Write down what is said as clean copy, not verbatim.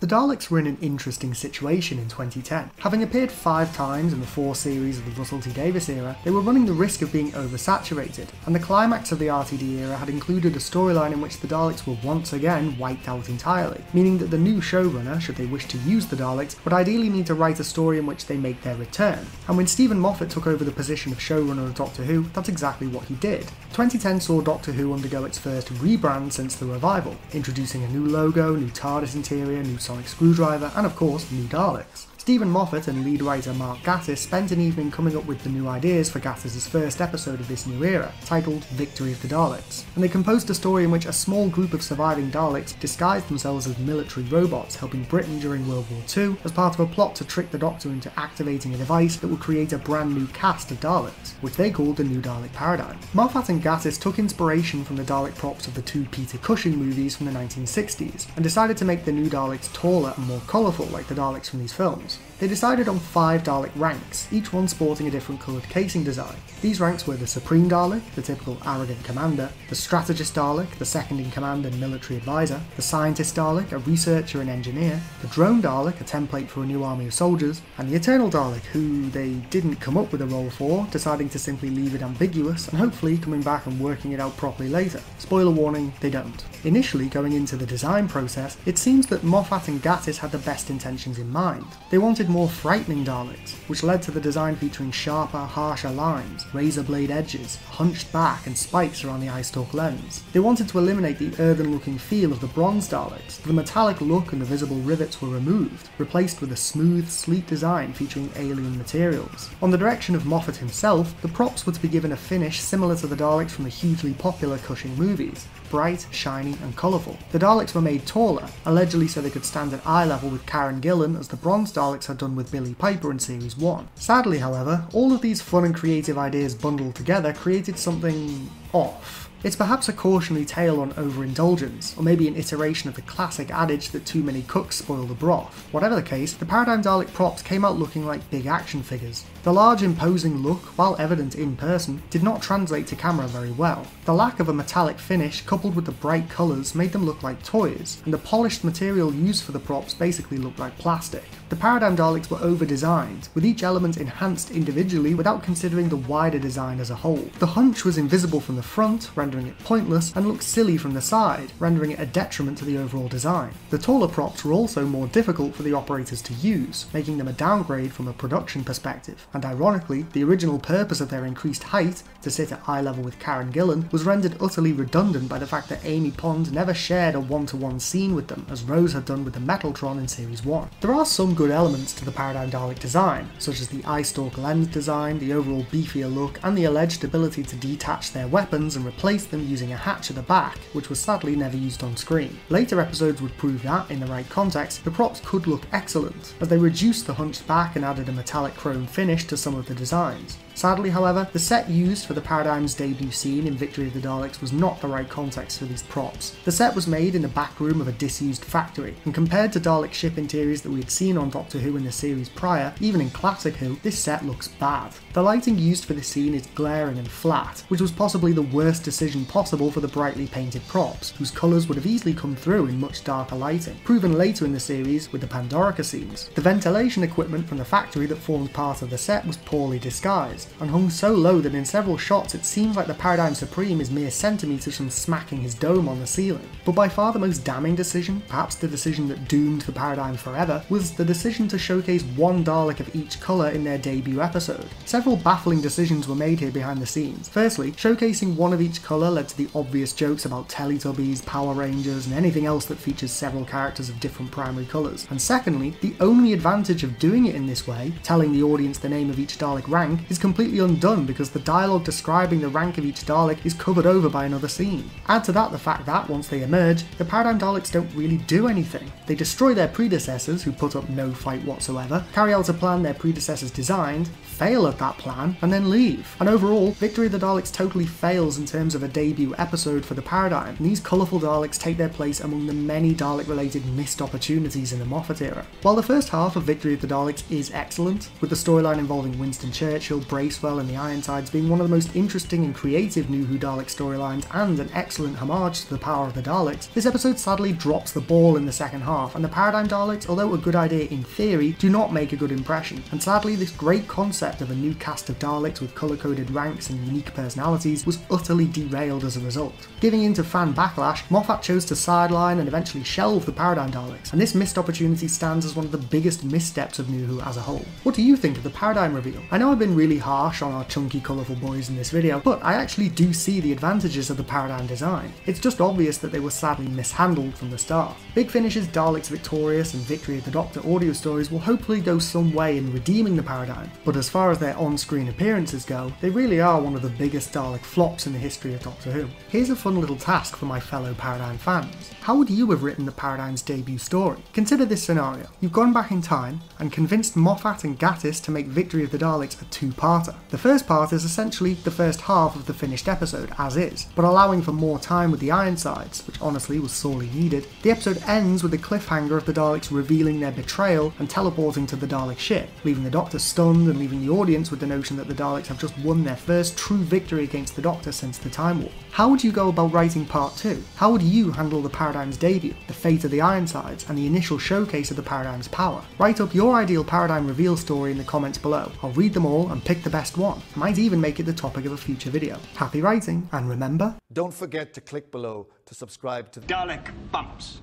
The Daleks were in an interesting situation in 2010. Having appeared 5 times in the 4 series of the Russell T Davies era, they were running the risk of being oversaturated, and the climax of the RTD era had included a storyline in which the Daleks were once again wiped out entirely, meaning that the new showrunner, should they wish to use the Daleks, would ideally need to write a story in which they make their return. And when Steven Moffat took over the position of showrunner of Doctor Who, that's exactly what he did. 2010 saw Doctor Who undergo its first rebrand since the revival, introducing a new logo, new TARDIS interior, new sonic screwdriver, and of course, new Daleks. Steven Moffat and lead writer Mark Gatiss spent an evening coming up with the new ideas for Gattis' first episode of this new era, titled Victory of the Daleks, and they composed a story in which a small group of surviving Daleks disguised themselves as military robots helping Britain during World War II as part of a plot to trick the Doctor into activating a device that would create a brand new cast of Daleks, which they called the new Dalek Paradigm. Moffat and Gatiss took inspiration from the Dalek props of the 2 Peter Cushing movies from the 1960s, and decided to make the new Daleks taller and more colourful like the Daleks from these films. They decided on 5 Dalek ranks, each one sporting a different coloured casing design. These ranks were the Supreme Dalek, the typical arrogant commander, the Strategist Dalek, the second in command and military advisor, the Scientist Dalek, a researcher and engineer, the Drone Dalek, a template for a new army of soldiers, and the Eternal Dalek, who they didn't come up with a role for, deciding to simply leave it ambiguous and hopefully coming back and working it out properly later. Spoiler warning, they don't. Initially, going into the design process, it seems that Moffat and Gatiss had the best intentions in mind. They wanted more frightening Daleks, which led to the design featuring sharper, harsher lines, razor blade edges, hunched back and spikes around the eye stalk lens. They wanted to eliminate the earthen-looking feel of the Bronze Daleks. The metallic look and the visible rivets were removed, replaced with a smooth, sleek design featuring alien materials. On the direction of Moffat himself, the props were to be given a finish similar to the Daleks from the hugely popular Cushing movies, bright, shiny and colourful. The Daleks were made taller, allegedly so they could stand at eye level with Karen Gillan as the Bronze Daleks had done with Billie Piper in Series 1. Sadly, however, all of these fun and creative ideas bundled together created something off. It's perhaps a cautionary tale on overindulgence, or maybe an iteration of the classic adage that too many cooks spoil the broth. Whatever the case, the Paradigm Dalek props came out looking like big action figures. The large imposing look, while evident in person, did not translate to camera very well. The lack of a metallic finish coupled with the bright colours made them look like toys, and the polished material used for the props basically looked like plastic. The Paradigm Daleks were over-designed, with each element enhanced individually without considering the wider design as a whole. The hunch was invisible from the front, rendering it pointless, and looked silly from the side, rendering it a detriment to the overall design. The taller props were also more difficult for the operators to use, making them a downgrade from a production perspective, and ironically, the original purpose of their increased height, to sit at eye level with Karen Gillan, was rendered utterly redundant by the fact that Amy Pond never shared a one-to-one scene with them, as Rose had done with the Metaltron in Series 1. There are some good elements to the Paradigm Dalek design, such as the eye stalk lens design, the overall beefier look, and the alleged ability to detach their weapons and replace them using a hatch at the back, which was sadly never used on screen. Later episodes would prove that, in the right context, the props could look excellent, as they reduced the hunched back and added a metallic chrome finish to some of the designs. Sadly, however, the set used for the Paradigm's debut scene in Victory of the Daleks was not the right context for these props. The set was made in the back room of a disused factory, and compared to Dalek ship interiors that we had seen on Doctor Who in the series prior, even in Classic Who, this set looks bad. The lighting used for this scene is glaring and flat, which was possibly the worst decision possible for the brightly painted props, whose colours would have easily come through in much darker lighting, proven later in the series with the Pandorica scenes. The ventilation equipment from the factory that formed part of the set was poorly disguised, and hung so low that in several shots it seems like the Paradigm Supreme is mere centimetres from smacking his dome on the ceiling. But by far the most damning decision, perhaps the decision that doomed the Paradigm forever, was the decision to showcase one Dalek of each colour in their debut episode. Several baffling decisions were made here behind the scenes. Firstly, showcasing one of each colour led to the obvious jokes about Teletubbies, Power Rangers, and anything else that features several characters of different primary colours. And secondly, the only advantage of doing it in this way, telling the audience the name of each Dalek rank, is completely undone because the dialogue describing the rank of each Dalek is covered over by another scene. Add to that the fact that, once they emerge, the Paradigm Daleks don't really do anything. They destroy their predecessors, who put up no fight whatsoever, carry out a plan their predecessors designed, fail at that plan, and then leave. And overall, Victory of the Daleks totally fails in terms of a debut episode for the Paradigm, and these colourful Daleks take their place among the many Dalek-related missed opportunities in the Moffat era. While the first half of Victory of the Daleks is excellent, with the storyline involving Winston Churchill bravely Bracewell and the Ironsides being one of the most interesting and creative New Who Dalek storylines and an excellent homage to the power of the Daleks, this episode sadly drops the ball in the second half, and the Paradigm Daleks, although a good idea in theory, do not make a good impression, and sadly this great concept of a new cast of Daleks with colour-coded ranks and unique personalities was utterly derailed as a result. Giving in to fan backlash, Moffat chose to sideline and eventually shelve the Paradigm Daleks, and this missed opportunity stands as one of the biggest missteps of New Who as a whole. What do you think of the Paradigm reveal? I know I've been really harsh on our chunky colourful boys in this video, but I actually do see the advantages of the Paradigm design. It's just obvious that they were sadly mishandled from the start. Big Finish's Daleks Victorious and Victory of the Doctor audio stories will hopefully go some way in redeeming the Paradigm, but as far as their on-screen appearances go, they really are one of the biggest Dalek flops in the history of Doctor Who. Here's a fun little task for my fellow Paradigm fans. How would you have written the Paradigm's debut story? Consider this scenario. You've gone back in time and convinced Moffat and Gatiss to make Victory of the Daleks a two-parter. The first part is essentially the first half of the finished episode, as is, but allowing for more time with the Ironsides, which honestly was sorely needed. The episode ends with the cliffhanger of the Daleks revealing their betrayal and teleporting to the Dalek ship, leaving the Doctor stunned and leaving the audience with the notion that the Daleks have just won their first true victory against the Doctor since the Time War. How would you go about writing part 2? How would you handle the Paradigm's debut, the fate of the Ironsides, and the initial showcase of the Paradigm's power? Write up your ideal Paradigm reveal story in the comments below. I'll read them all and pick the best one. I might even make it the topic of a future video. Happy writing, and remember, don't forget to click below to subscribe to Dalek Bumps.